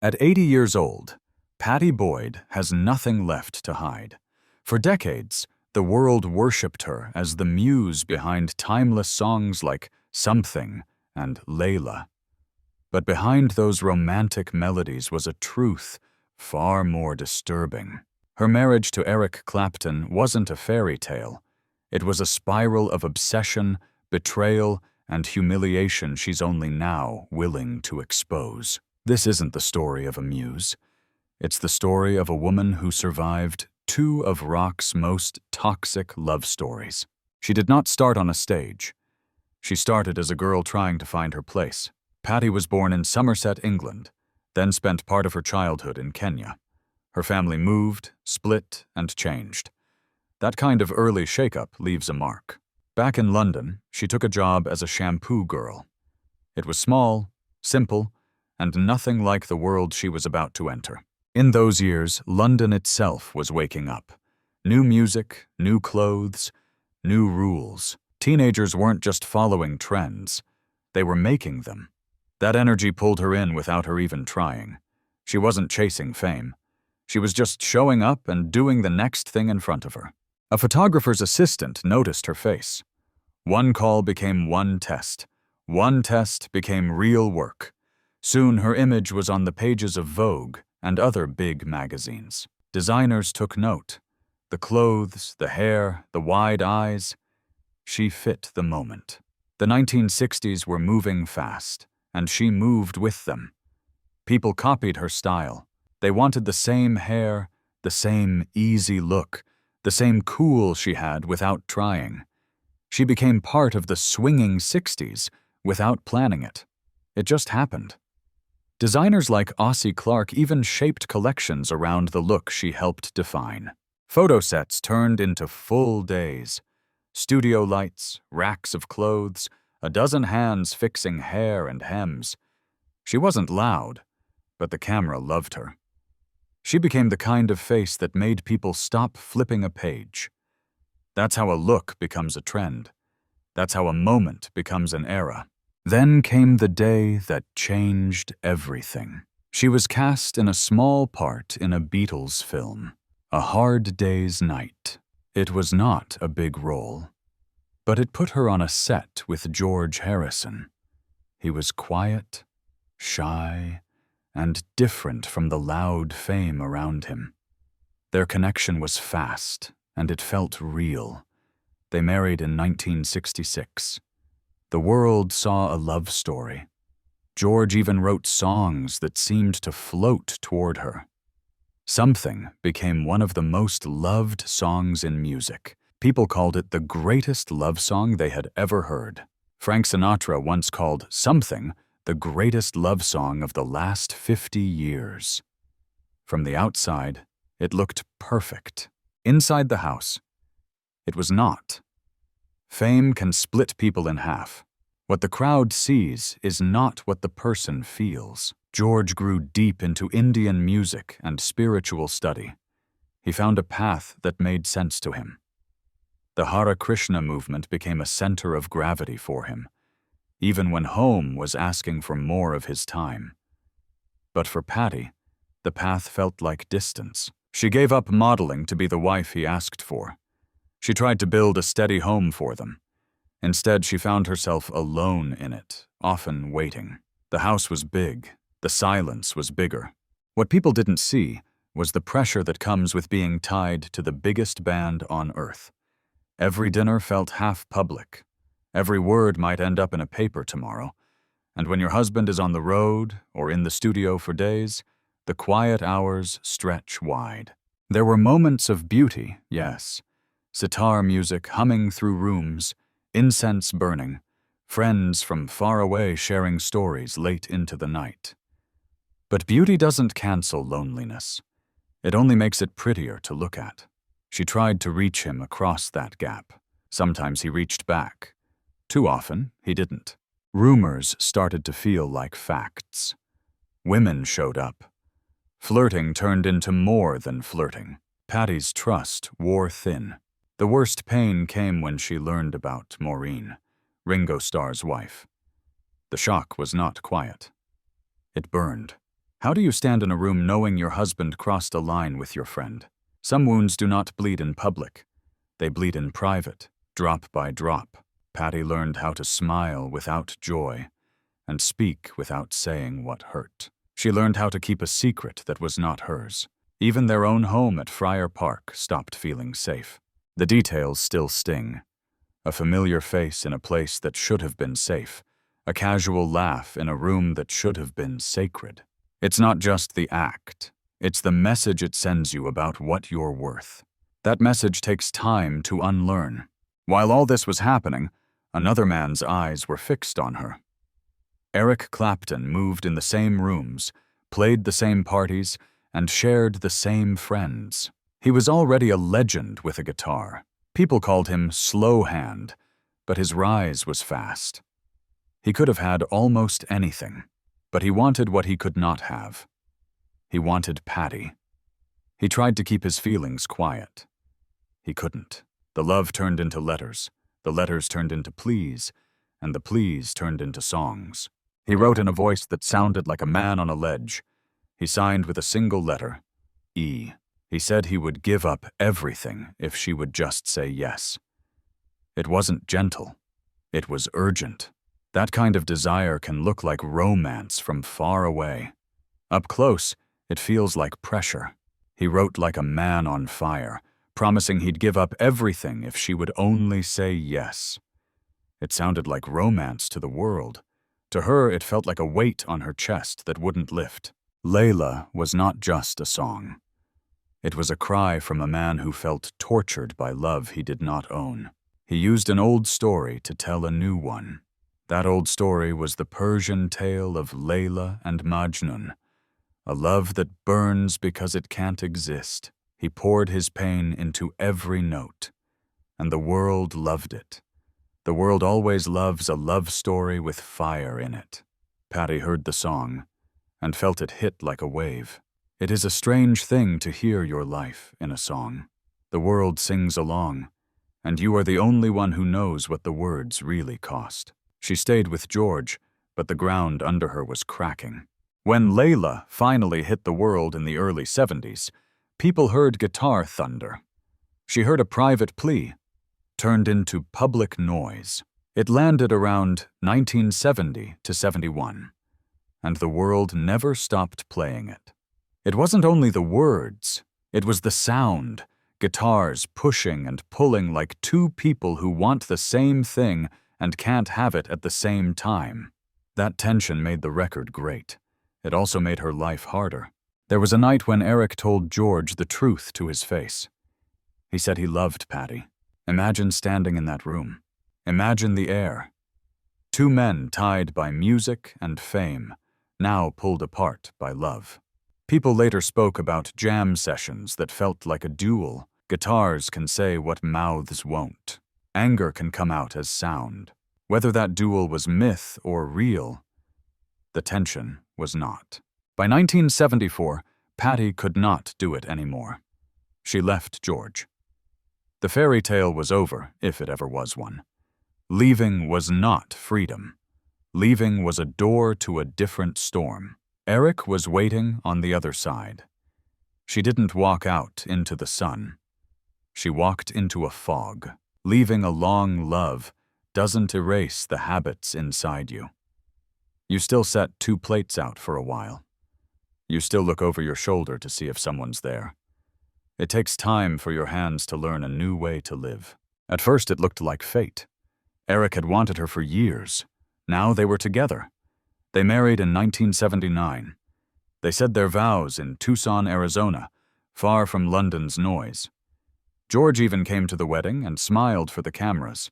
At 80 years old, Pattie Boyd has nothing left to hide. For decades, the world worshipped her as the muse behind timeless songs like Something and Layla. But behind those romantic melodies was a truth far more disturbing. Her marriage to Eric Clapton wasn't a fairy tale. It was a spiral of obsession, betrayal, and humiliation she's only now willing to expose. This isn't the story of a muse. It's the story of a woman who survived two of rock's most toxic love stories. She did not start on a stage. She started as a girl trying to find her place. Pattie was born in Somerset, England, then spent part of her childhood in Kenya. Her family moved, split, and changed. That kind of early shakeup leaves a mark. Back in London, she took a job as a shampoo girl. It was small, simple, and nothing like the world she was about to enter. In those years, London itself was waking up. New music, new clothes, new rules. Teenagers weren't just following trends. They were making them. That energy pulled her in without her even trying. She wasn't chasing fame. She was just showing up and doing the next thing in front of her. A photographer's assistant noticed her face. One call became one test. One test became real work. Soon her image was on the pages of Vogue and other big magazines. Designers took note. The clothes, the hair, the wide eyes. She fit the moment. The 1960s were moving fast, and she moved with them. People copied her style. They wanted the same hair, the same easy look, the same cool she had without trying. She became part of the swinging 60s without planning it. It just happened. Designers like Ossie Clark even shaped collections around the look she helped define. Photo sets turned into full days. Studio lights, racks of clothes, a dozen hands fixing hair and hems. She wasn't loud, but the camera loved her. She became the kind of face that made people stop flipping a page. That's how a look becomes a trend. That's how a moment becomes an era. Then came the day that changed everything. She was cast in a small part in a Beatles film, A Hard Day's Night. It was not a big role, but it put her on a set with George Harrison. He was quiet, shy, and different from the loud fame around him. Their connection was fast, and it felt real. They married in 1966. The world saw a love story. George even wrote songs that seemed to float toward her. Something became one of the most loved songs in music. People called it the greatest love song they had ever heard. Frank Sinatra once called Something the greatest love song of the last 50 years. From the outside, it looked perfect. Inside the house, it was not. Fame can split people in half. What the crowd sees is not what the person feels. George grew deep into Indian music and spiritual study. He found a path that made sense to him. The Hare Krishna movement became a center of gravity for him, even when home was asking for more of his time. But for Pattie, the path felt like distance. She gave up modeling to be the wife he asked for. She tried to build a steady home for them. Instead, she found herself alone in it, often waiting. The house was big. The silence was bigger. What people didn't see was the pressure that comes with being tied to the biggest band on earth. Every dinner felt half public. Every word might end up in a paper tomorrow. And when your husband is on the road or in the studio for days, the quiet hours stretch wide. There were moments of beauty, yes. Sitar music humming through rooms, incense burning, friends from far away sharing stories late into the night. But beauty doesn't cancel loneliness. It only makes it prettier to look at. She tried to reach him across that gap. Sometimes he reached back. Too often, he didn't. Rumors started to feel like facts. Women showed up. Flirting turned into more than flirting. Pattie's trust wore thin. The worst pain came when she learned about Maureen, Ringo Starr's wife. The shock was not quiet. It burned. How do you stand in a room knowing your husband crossed a line with your friend? Some wounds do not bleed in public. They bleed in private, drop by drop. Pattie learned how to smile without joy and speak without saying what hurt. She learned how to keep a secret that was not hers. Even their own home at Friar Park stopped feeling safe. The details still sting. A familiar face in a place that should have been safe. A casual laugh in a room that should have been sacred. It's not just the act. It's the message it sends you about what you're worth. That message takes time to unlearn. While all this was happening, another man's eyes were fixed on her. Eric Clapton moved in the same rooms, played the same parties, and shared the same friends. He was already a legend with a guitar. People called him Slow Hand, but his rise was fast. He could have had almost anything, but he wanted what he could not have. He wanted Pattie. He tried to keep his feelings quiet. He couldn't. The love turned into letters, the letters turned into pleas, and the pleas turned into songs. He wrote in a voice that sounded like a man on a ledge. He signed with a single letter, E. He said he would give up everything if she would just say yes. It wasn't gentle. It was urgent. That kind of desire can look like romance from far away. Up close, it feels like pressure. He wrote like a man on fire, promising he'd give up everything if she would only say yes. It sounded like romance to the world. To her, it felt like a weight on her chest that wouldn't lift. Layla was not just a song. It was a cry from a man who felt tortured by love he did not own. He used an old story to tell a new one. That old story was the Persian tale of Layla and Majnun, a love that burns because it can't exist. He poured his pain into every note, and the world loved it. The world always loves a love story with fire in it. Pattie heard the song and felt it hit like a wave. It is a strange thing to hear your life in a song. The world sings along, and you are the only one who knows what the words really cost. She stayed with George, but the ground under her was cracking. When Layla finally hit the world in the early 70s, people heard guitar thunder. She heard a private plea, turned into public noise. It landed around 1970 to 71, and the world never stopped playing it. It wasn't only the words, it was the sound, guitars pushing and pulling like two people who want the same thing and can't have it at the same time. That tension made the record great. It also made her life harder. There was a night when Eric told George the truth to his face. He said he loved Pattie. Imagine standing in that room. Imagine the air. Two men tied by music and fame, now pulled apart by love. People later spoke about jam sessions that felt like a duel. Guitars can say what mouths won't. Anger can come out as sound. Whether that duel was myth or real, the tension was not. By 1974, Pattie could not do it anymore. She left George. The fairy tale was over, if it ever was one. Leaving was not freedom. Leaving was a door to a different storm. Eric was waiting on the other side. She didn't walk out into the sun. She walked into a fog. Leaving a long love doesn't erase the habits inside you. You still set two plates out for a while. You still look over your shoulder to see if someone's there. It takes time for your hands to learn a new way to live. At first it looked like fate. Eric had wanted her for years. Now they were together. They married in 1979. They said their vows in Tucson, Arizona, far from London's noise. George even came to the wedding and smiled for the cameras.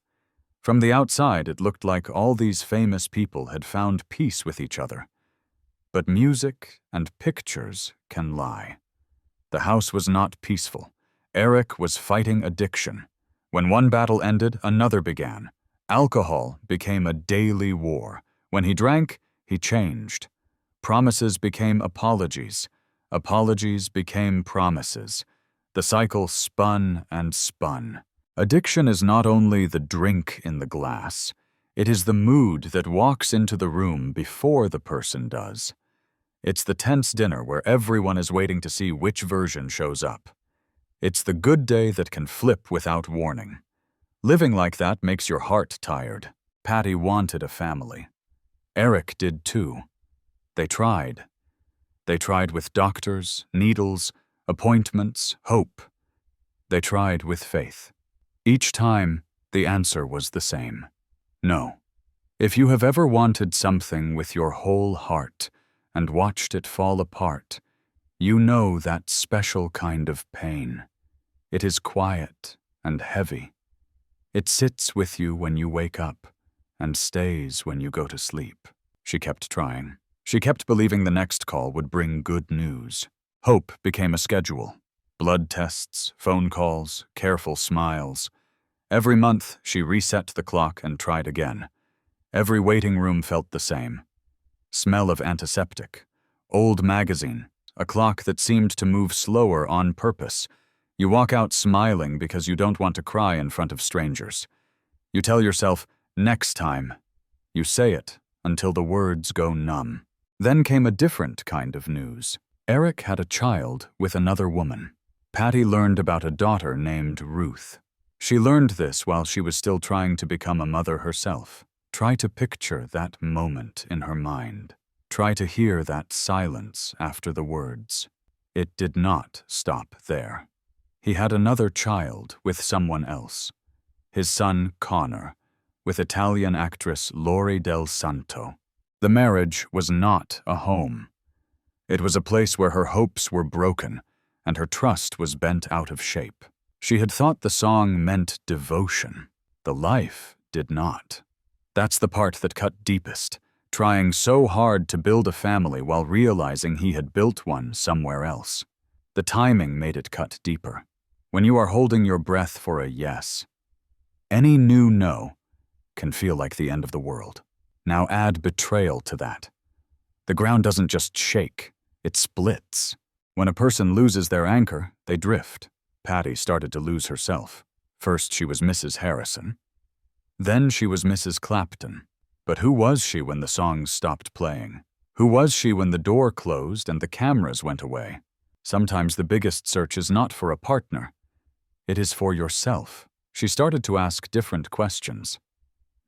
From the outside, it looked like all these famous people had found peace with each other. But music and pictures can lie. The house was not peaceful. Eric was fighting addiction. When one battle ended, another began. Alcohol became a daily war. When he drank, he changed. Promises became apologies. Apologies became promises. The cycle spun and spun. Addiction is not only the drink in the glass. It is the mood that walks into the room before the person does. It's the tense dinner where everyone is waiting to see which version shows up. It's the good day that can flip without warning. Living like that makes your heart tired. Pattie wanted a family. Eric did too. They tried. They tried with doctors, needles, appointments, hope. They tried with faith. Each time, the answer was the same. No. If you have ever wanted something with your whole heart and watched it fall apart, you know that special kind of pain. It is quiet and heavy. It sits with you when you wake up and stays when you go to sleep. She kept trying. She kept believing the next call would bring good news. Hope became a schedule. Blood tests, phone calls, careful smiles. Every month, she reset the clock and tried again. Every waiting room felt the same. Smell of antiseptic, old magazine, a clock that seemed to move slower on purpose. You walk out smiling because you don't want to cry in front of strangers. You tell yourself, next time. You say it until the words go numb. Then came a different kind of news. Eric had a child with another woman. Pattie learned about a daughter named Ruth. She learned this while she was still trying to become a mother herself. Try to picture that moment in her mind. Try to hear that silence after the words. It did not stop there. He had another child with someone else. His son, Connor, with Italian actress Lori Del Santo. The marriage was not a home. It was a place where her hopes were broken and her trust was bent out of shape. She had thought the song meant devotion. The life did not. That's the part that cut deepest, trying so hard to build a family while realizing he had built one somewhere else. The timing made it cut deeper. When you are holding your breath for a yes, any new no can feel like the end of the world. Now add betrayal to that. The ground doesn't just shake, it splits. When a person loses their anchor, they drift. Pattie started to lose herself. First she was Mrs. Harrison. Then she was Mrs. Clapton. But who was she when the songs stopped playing? Who was she when the door closed and the cameras went away? Sometimes the biggest search is not for a partner. It is for yourself. She started to ask different questions.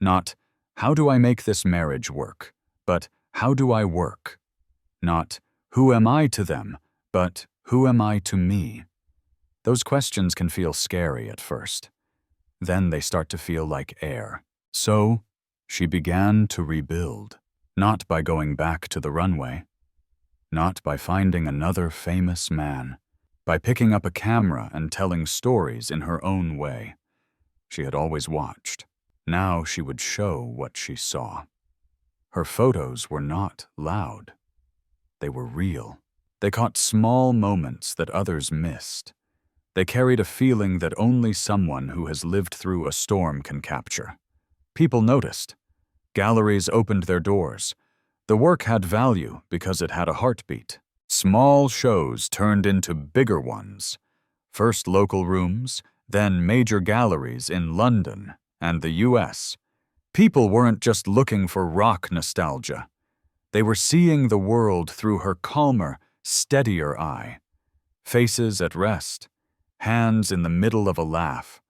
Not, how do I make this marriage work? But, how do I work? Not, who am I to them? But, who am I to me? Those questions can feel scary at first. Then they start to feel like air. So, she began to rebuild. Not by going back to the runway. Not by finding another famous man. By picking up a camera and telling stories in her own way. She had always watched. Now she would show what she saw. Her photos were not loud. They were real. They caught small moments that others missed. They carried a feeling that only someone who has lived through a storm can capture. People noticed. Galleries opened their doors. The work had value because it had a heartbeat. Small shows turned into bigger ones. First local rooms, then major galleries in London and the US. People weren't just looking for rock nostalgia. They were seeing the world through her calmer, steadier eye. Faces at rest. Hands in the middle of a laugh.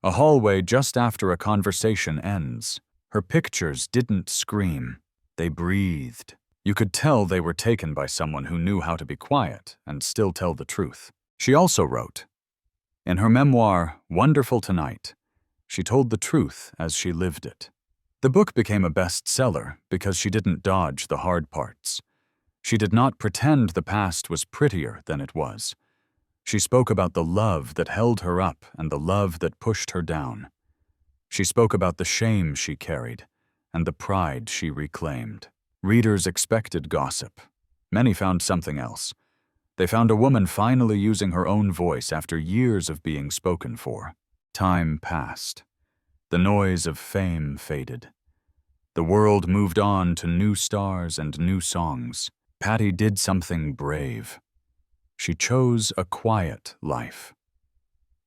A hallway just after a conversation ends. Her pictures didn't scream. They breathed. You could tell they were taken by someone who knew how to be quiet and still tell the truth. She also wrote. In her memoir, Wonderful Tonight, she told the truth as she lived it. The book became a bestseller because she didn't dodge the hard parts. She did not pretend the past was prettier than it was. She spoke about the love that held her up and the love that pushed her down. She spoke about the shame she carried and the pride she reclaimed. Readers expected gossip. Many found something else. They found a woman finally using her own voice after years of being spoken for. Time passed. The noise of fame faded. The world moved on to new stars and new songs. Pattie did something brave. She chose a quiet life.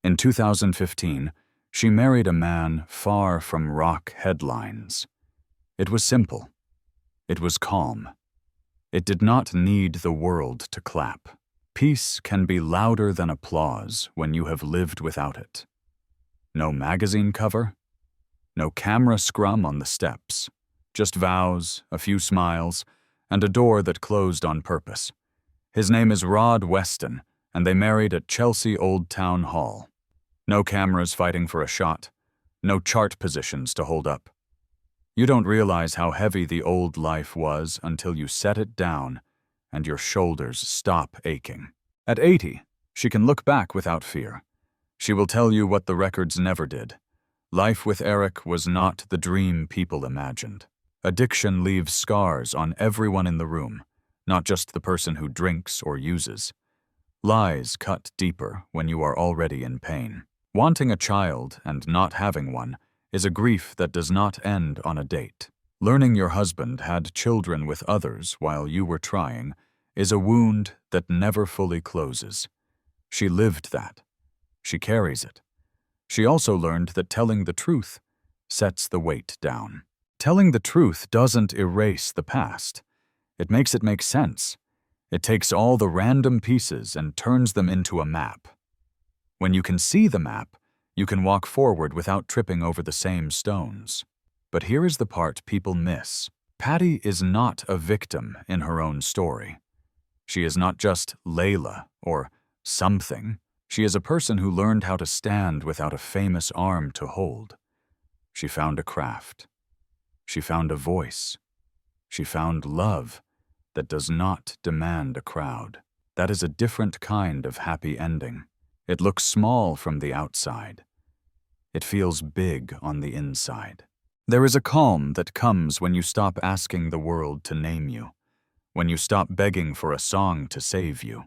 In 2015, she married a man far from rock headlines. It was simple. It was calm. It did not need the world to clap. Peace can be louder than applause when you have lived without it. No magazine cover, no camera scrum on the steps, just vows, a few smiles, and a door that closed on purpose. His name is Rod Weston, and they married at Chelsea Old Town Hall. No cameras fighting for a shot, no chart positions to hold up. You don't realize how heavy the old life was until you set it down and your shoulders stop aching. At 80, she can look back without fear. She will tell you what the records never did. Life with Eric was not the dream people imagined. Addiction leaves scars on everyone in the room, not just the person who drinks or uses. Lies cut deeper when you are already in pain. Wanting a child and not having one is a grief that does not end on a date. Learning your husband had children with others while you were trying is a wound that never fully closes. She lived that. She carries it. She also learned that telling the truth sets the weight down. Telling the truth doesn't erase the past. It makes it make sense. It takes all the random pieces and turns them into a map. When you can see the map, you can walk forward without tripping over the same stones. But here is the part people miss. Pattie is not a victim in her own story. She is not just Layla or something. She is a person who learned how to stand without a famous arm to hold. She found a craft. She found a voice. She found love that does not demand a crowd. That is a different kind of happy ending. It looks small from the outside. It feels big on the inside. There is a calm that comes when you stop asking the world to name you, when you stop begging for a song to save you,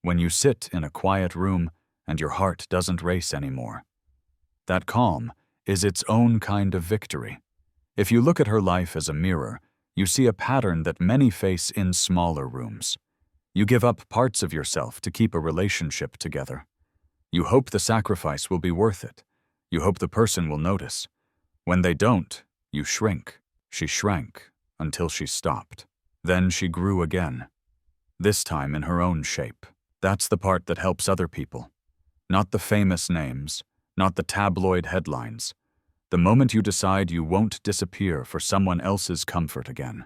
when you sit in a quiet room and your heart doesn't race anymore. That calm is its own kind of victory. If you look at her life as a mirror, you see a pattern that many face in smaller rooms. You give up parts of yourself to keep a relationship together. You hope the sacrifice will be worth it. You hope the person will notice. When they don't, you shrink. She shrank until she stopped. Then she grew again, this time in her own shape. That's the part that helps other people. Not the famous names, not the tabloid headlines. The moment you decide you won't disappear for someone else's comfort again.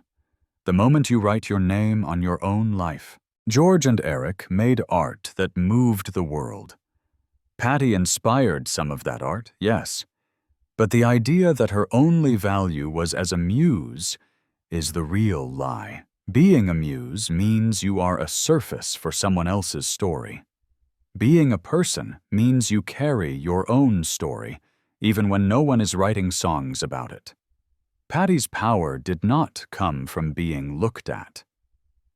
The moment you write your name on your own life. George and Eric made art that moved the world. Pattie inspired some of that art, yes. But the idea that her only value was as a muse is the real lie. Being a muse means you are a surface for someone else's story. Being a person means you carry your own story, even when no one is writing songs about it. Pattie's power did not come from being looked at.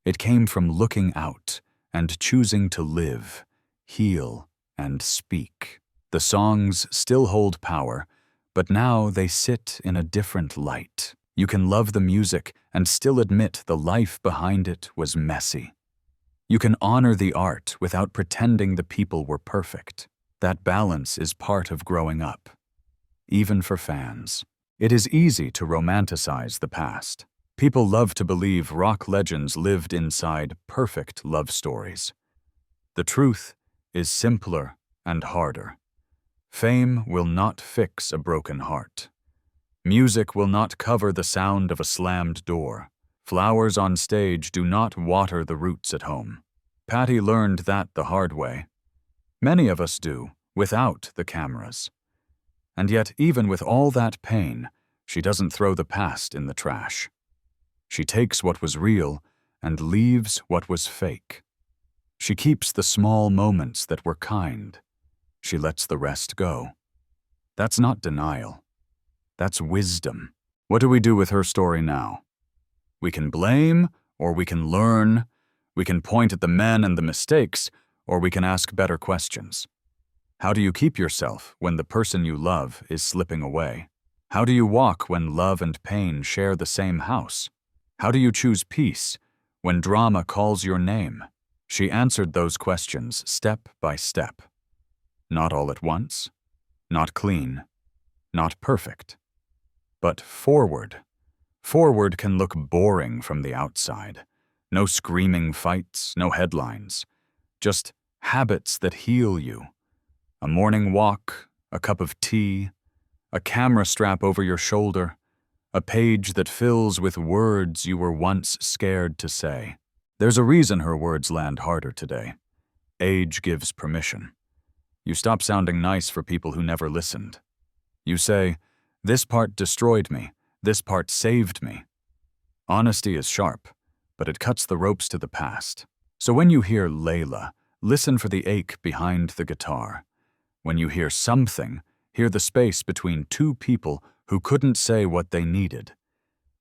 It came from looking out and choosing to live, heal, and speak. The songs still hold power, but now they sit in a different light. You can love the music and still admit the life behind it was messy. You can honor the art without pretending the people were perfect. That balance is part of growing up. Even for fans. It is easy to romanticize the past. People love to believe rock legends lived inside perfect love stories. The truth is simpler and harder. Fame will not fix a broken heart. Music will not cover the sound of a slammed door. Flowers on stage do not water the roots at home. Pattie learned that the hard way. Many of us do, without the cameras. And yet, even with all that pain, she doesn't throw the past in the trash. She takes what was real and leaves what was fake. She keeps the small moments that were kind. She lets the rest go. That's not denial. That's wisdom. What do we do with her story now? We can blame, or we can learn. We can point at the men and the mistakes, or we can ask better questions. How do you keep yourself when the person you love is slipping away? How do you walk when love and pain share the same house? How do you choose peace when drama calls your name? She answered those questions step by step. Not all at once, not clean, not perfect, but forward. Forward can look boring from the outside. No screaming fights, no headlines. Just habits that heal you. A morning walk, a cup of tea, a camera strap over your shoulder, a page that fills with words you were once scared to say. There's a reason her words land harder today. Age gives permission. You stop sounding nice for people who never listened. You say, "This part destroyed me, this part saved me." Honesty is sharp, but it cuts the ropes to the past. So when you hear Layla, listen for the ache behind the guitar. When you hear something, hear the space between two people who couldn't say what they needed.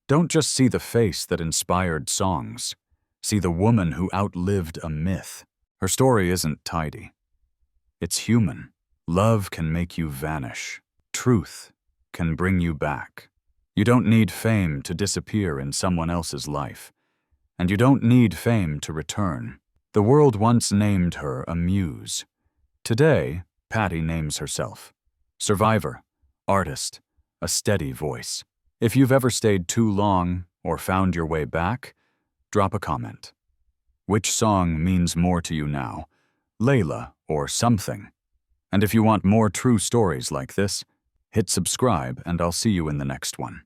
Don't just see the face that inspired songs. See the woman who outlived a myth. Her story isn't tidy. It's human. Love can make you vanish. Truth can bring you back. You don't need fame to disappear in someone else's life. And you don't need fame to return. The world once named her a muse. Today, Pattie names herself. Survivor, artist, a steady voice. If you've ever stayed too long or found your way back, drop a comment. Which song means more to you now, Layla or Something? And if you want more true stories like this, hit subscribe and I'll see you in the next one.